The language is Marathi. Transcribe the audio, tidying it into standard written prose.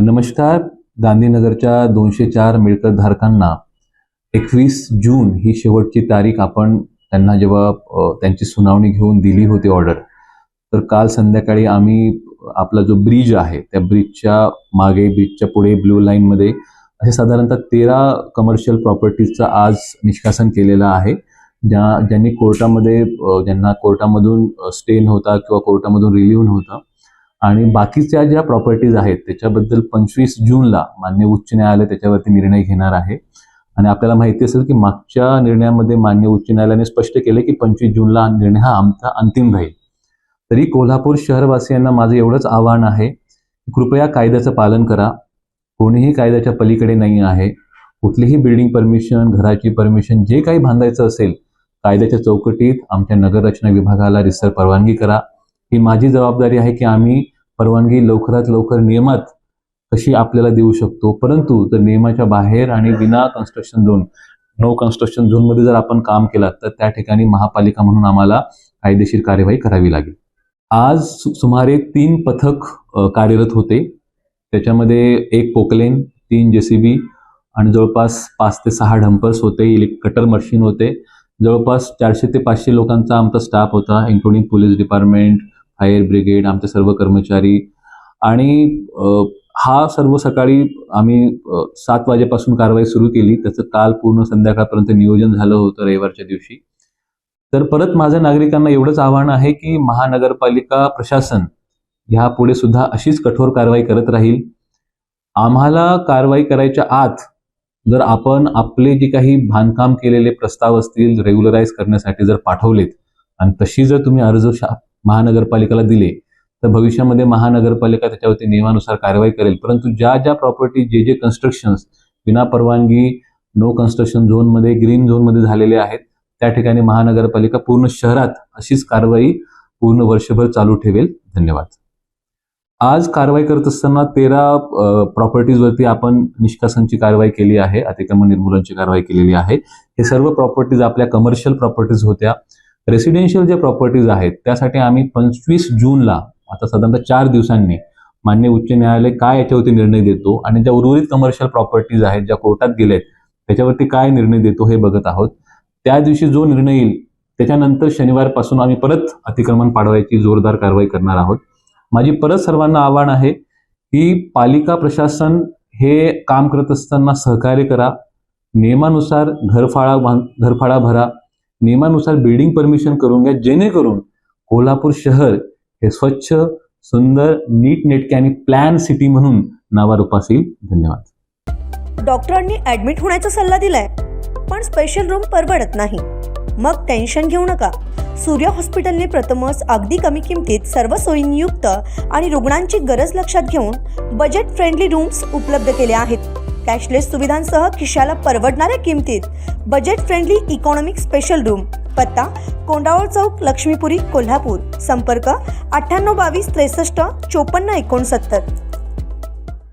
नमस्कार. गांधीनगरच्या 204 मिळकत धारकांना 21 जून ही शेवटची तारीख आपण त्यांना जेव्हा त्यांची सुनावणी घेऊन दिली होती ऑर्डर, तर काल संध्याकाळी आम्ही आपला जो ब्रिज आहे त्या ब्रिजच्या मागे, ब्रिजच्या पुढे ब्लू लाईनमध्ये असे साधारणतः 13 कमर्शियल प्रॉपर्टीजचं आज निष्कासन केलेलं आहे. ज्यांनी कोर्टामध्ये ज्यांना कोर्टामधून स्टे नव्हता किंवा कोर्टामधून रिलीव्ह नव्हतं, आणि बाकीच्या ज्या प्रॉपर्टीज आहेत त्याच्याबद्दल 25 जूनला माननीय उच्च न्यायालय त्याच्यावरती निर्णय घेणार आहे. आणि आपल्याला माहिती असेल की मागच्या निर्णयामध्ये माननीय उच्च न्यायालयाने स्पष्ट केले की 25 जूनला निर्णय हा आमचा अंतिम राहील. तरी कोल्हापूर शहरवासियांना माझं एवढंच आवाहन आहे की कृपया कायद्याचं पालन करा. कोणीही कायद्याच्या पलीकडे नाही आहे. कुठलीही बिल्डिंग परमिशन, घराची परमिशन, जे काही बांधायचं असेल कायद्याच्या चौकटीत आमच्या नगररचना विभागाला रिसर परवानगी करा. ही माझी जबाबदारी आहे की आम्ही परवानगी लवकरात लवकर नियमात कशी आपल्याला देऊ शकतो. परंतु जर नियमाच्या बाहेर आणि विना कन्स्ट्रक्शन झोन, नो कन्स्ट्रक्शन झोनमध्ये जर आपण काम केलं तर त्या ठिकाणी महापालिका म्हणून आम्हाला कायदेशीर कार्यवाही करावी लागेल. आज सुमारे 3 पथक कार्यरत होते. त्याच्यामध्ये 1 पोकलेन, 3 JCB आणि जवळपास 5 ते 6 डंपर्स होते, कटर मशीन होते. जवळपास 400 ते 500 लोकांचा आमचा स्टाफ होता, including police department, fire brigade, आमचे सर्व कर्मचारी. आणि हा सर्व सकाळी आम्ही 7 वाजेपासून कारवाई सुरू केली. त्याचं काल पूर्ण संध्याकाळपर्यंत नियोजन झालं होतं रविवारच्या दिवशी. तर परत माझ्या नागरिकांना एवढंच आव्हान आहे की महानगरपालिका प्रशासन ह्या पुढे सुद्धा अशीच कठोर कारवाई करत राहील. आम्हाला कारवाई करायच्या आत जर आपण आपले जे काही बांधकाम केलेले प्रस्ताव असतील रेग्युलराईज करण्यासाठी जर पाठवलेत आणि तशी जर तुम्ही अर्ज महानगरपालिकेला दिले तर भविष्यामध्ये महानगरपालिका त्याच्यावरती नियमानुसार कारवाई करेल. परंतु ज्या प्रॉपर्टी जे कन्स्ट्रक्शन्स विना परवानगी, नो कन्स्ट्रक्शन झोनमध्ये, ग्रीन झोनमध्ये झालेले आहेत त्या ठिकाणी महानगरपालिका पूर्ण शहरात अशीच कारवाई पूर्ण वर्षभर चालू ठेवेल. धन्यवाद. आज कारवाई करत असताना 13 प्रॉपर्टीजवरती आपण निष्कासनची कारवाई केली आहे, अतिक्रमण निर्मूलनची कारवाई केलेली आहे. हे सर्व प्रॉपर्टीज आपल्या कमर्शियल प्रॉपर्टीज होत्या. रेसिडेन्शियल जे प्रॉपर्टीज आहेत त्यासाठी आम्ही 25 जूनला, आता साधारणतः 4 दिवसांनी, माननीय उच्च न्यायालय काय याच्यावरती निर्णय देतो आणि ज्या उर्वरित कमर्शियल प्रॉपर्टीज आहेत ज्या कोर्टात गेलेत त्याच्यावरती काय निर्णय देतो हे बघत आहोत. त्या दिवशी जो निर्णय येईल त्याच्यानंतर शनिवारपासून आम्ही परत अतिक्रमण पाडवायची जोरदार कारवाई करणार आहोत. माझी परत सर्वांना आव्हान आहे की पालिका प्रशासन हे काम करत असताना सहकार्य करा. नियमानुसार घरफाळा भरा. नियमानुसार बिल्डिंग परमिशन करून घ्या, जेणेकरून कोल्हापूर शहर हे स्वच्छ, सुंदर, नीटनेटके आणि प्लॅन सिटी म्हणून नावारूपास येईल. धन्यवाद. डॉक्टरांनी ऍडमिट होण्याचा सल्ला दिलाय, पण स्पेशल रूम परवडत नाही. मग टेन्शन घेऊ नका. सूर्या हॉस्पिटलने प्रथमच अगदी कमी किमतीत सर्व सोयींयुक्त आणि रुग्णांची गरज लक्षात घेऊन बजेट फ्रेंडली रूम्स उपलब्ध केले आहेत. कॅशलेस सुविधांसह खिशाला परवडणाऱ्या किमतीत budget friendly economic special room. पत्ता कोंडावळ चौक, लक्ष्मीपुरी, कोल्हापूर. संपर्क 9822 63 54 69.